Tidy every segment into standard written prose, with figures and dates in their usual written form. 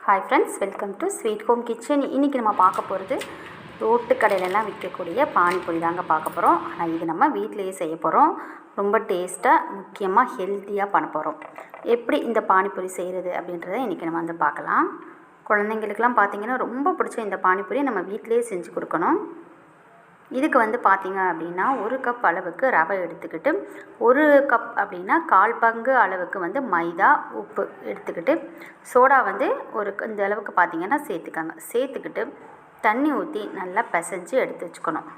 Hi friends, welcome to sweet home kitchen. இன்றைக்கி நம்ம பார்க்க போகிறது ரோட்டு கடையிலலாம் விற்கக்கூடிய பானிபூரி தாங்க பார்க்க போகிறோம். ஆனால் இது நம்ம வீட்டிலையே செய்ய போகிறோம். ரொம்ப டேஸ்ட்டாக, முக்கியமாக ஹெல்த்தியாக பண்ண போகிறோம். எப்படி இந்த பானிபூரி செய்கிறது அப்படின்றத இன்றைக்கி நம்ம வந்து பார்க்கலாம். குழந்தைங்களுக்கெல்லாம் பார்த்திங்கன்னா ரொம்ப பிடிச்ச இந்த பானிபூரி நம்ம வீட்டிலையே செஞ்சு கொடுக்கணும். இதுக்கு வந்து பார்த்திங்க அப்படின்னா 1 கப் அளவுக்கு ரவை எடுத்துக்கிட்டு, 1 கப் அப்படின்னா 1/4 பங்கு அளவுக்கு வந்து மைதா, உப்பு எடுத்துக்கிட்டு, சோடா வந்து இந்த அளவுக்கு பார்த்திங்கன்னா சேர்த்துக்கிட்டு தண்ணி ஊற்றி நல்லா பிசைஞ்சு எடுத்து வச்சுக்கணும்.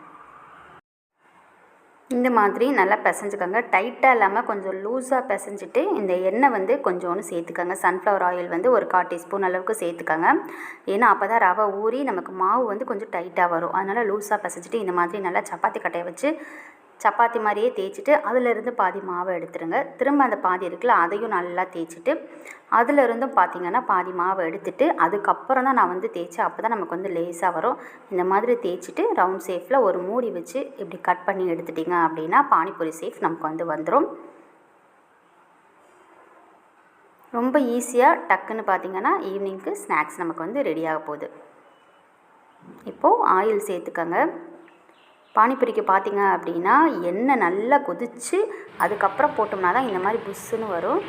இந்த மாதிரி நல்லா பிசைஞ்சுக்கோங்க. டைட்டாக இல்லாமல் கொஞ்சம் லூஸாக பிசைஞ்சிட்டு இந்த எண்ணெய் வந்து கொஞ்சோன்னு சேர்த்துக்கோங்க. சன்ஃப்ளவர் ஆயில் வந்து 1/4 டீஸ்பூன் அளவுக்கு சேர்த்துக்கோங்க. ஏன்னா அப்போ தான் ரவை ஊறி நமக்கு மாவு வந்து கொஞ்சம் டைட்டாக வரும். அதனால் லூஸாக பிசைஞ்சிட்டு இந்த மாதிரி நல்லா சப்பாத்தி கட்டையை வச்சு சப்பாத்தி மாதிரியே தேய்ச்சிட்டு அதிலிருந்து பாதி மாவை எடுத்துருங்க. திரும்ப அந்த பாதி இருக்குல்ல, அதையும் நல்லா தேய்ச்சிட்டு அதிலிருந்தும் பார்த்திங்கன்னா பாதி மாவை எடுத்துட்டு அதுக்கப்புறம் தான் நான் வந்து தேய்ச்சேன். அப்போ தான் நமக்கு வந்து லேஸாக வரும். இந்த மாதிரி தேய்ச்சிட்டு ரவுண்ட் ஷேப்பில் ஒரு மூடி வச்சு இப்படி கட் பண்ணி எடுத்துட்டிங்க அப்படின்னா பானிபூரி ஷேப் நமக்கு வந்து வந்துடும். ரொம்ப ஈஸியாக டக்குன்னு பார்த்திங்கன்னா ஈவினிங்க்கு ஸ்நாக்ஸ் நமக்கு வந்து ரெடியாக போகுது. இப்போது ஆயில் சேர்த்துக்கோங்க. பானிபூரிக்கு பார்த்திங்க அப்படின்னா எண்ணெய் நல்லா கொதித்து அதுக்கப்புறம் போட்டோம்னா தான் இந்த மாதிரி புஷ்ஷுன்னு வரும்.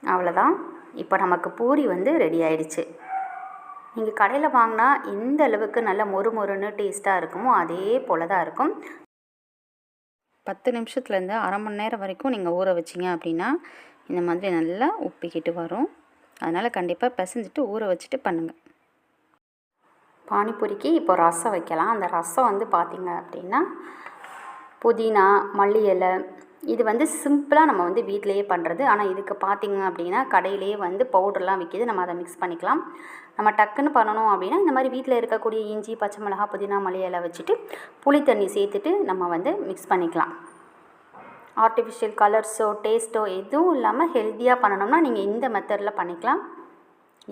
அவ்வளோதான், இப்போ நமக்கு பூரி வந்து ரெடி ஆயிடுச்சு. நீங்கள் கடையில் வாங்கினா எந்த அளவுக்கு நல்லா மொறுன்னு டேஸ்ட்டாக இருக்குமோ அதே போல் தான் இருக்கும். 10 நிமிஷத்துலேருந்து அரை மணி நேரம் வரைக்கும் நீங்கள் ஊற வச்சிங்க அப்படின்னா இந்த மாதிரி நல்லா உப்பிக்கிட்டு வரும். அதனால் கண்டிப்பாக பிசைஞ்சிட்டு ஊற வச்சுட்டு பண்ணுங்கள். பானிபூரிக்கு இப்போ ரசம் வைக்கலாம். அந்த ரசம் வந்து பார்த்திங்க அப்படின்னா புதினா, மல்லி இலை, இது வந்து சிம்பிளாக நம்ம வந்து வீட்டிலையே பண்ணுறது. ஆனால் இதுக்கு பார்த்திங்க அப்படின்னா கடையிலேயே வந்து பவுடர்லாம் விற்கிது. நம்ம அதை மிக்ஸ் பண்ணிக்கலாம். நம்ம டக்குன்னு பண்ணணும் அப்படின்னா இந்த மாதிரி வீட்டில் இருக்கக்கூடிய இஞ்சி, பச்சை மிளகா, புதினா, மல்லி இலை வச்சுட்டு புளி தண்ணி சேர்த்துட்டு நம்ம வந்து மிக்ஸ் பண்ணிக்கலாம். ஆர்டிஃபிஷியல் கலர்ஸோ டேஸ்ட்டோ எதுவும் இல்லாமல் ஹெல்த்தியாக பண்ணணும்னா நீங்கள் இந்த மெத்தடில் பண்ணிக்கலாம்.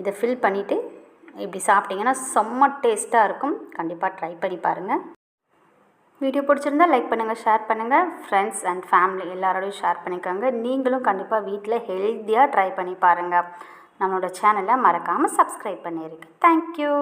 இதை ஃபில் பண்ணிவிட்டு இப்படி சாப்பிட்டிங்கன்னா செம்ம டேஸ்ட்டாக இருக்கும். கண்டிப்பாக ட்ரை பண்ணி பாருங்கள். வீடியோ பிடிச்சிருந்தால் லைக் பண்ணுங்கள், ஷேர் பண்ணுங்கள். ஃப்ரெண்ட்ஸ் அண்ட் ஃபேமிலி எல்லாரோடையும் ஷேர் பண்ணிக்கோங்க. நீங்களும் கண்டிப்பாக வீட்டில் ஹெல்த்தியாக ட்ரை பண்ணி பாருங்கள். நம்மளோட சேனலை மறக்காமல் சப்ஸ்கிரைப் பண்ணிடுங்க. தேங்க்யூ.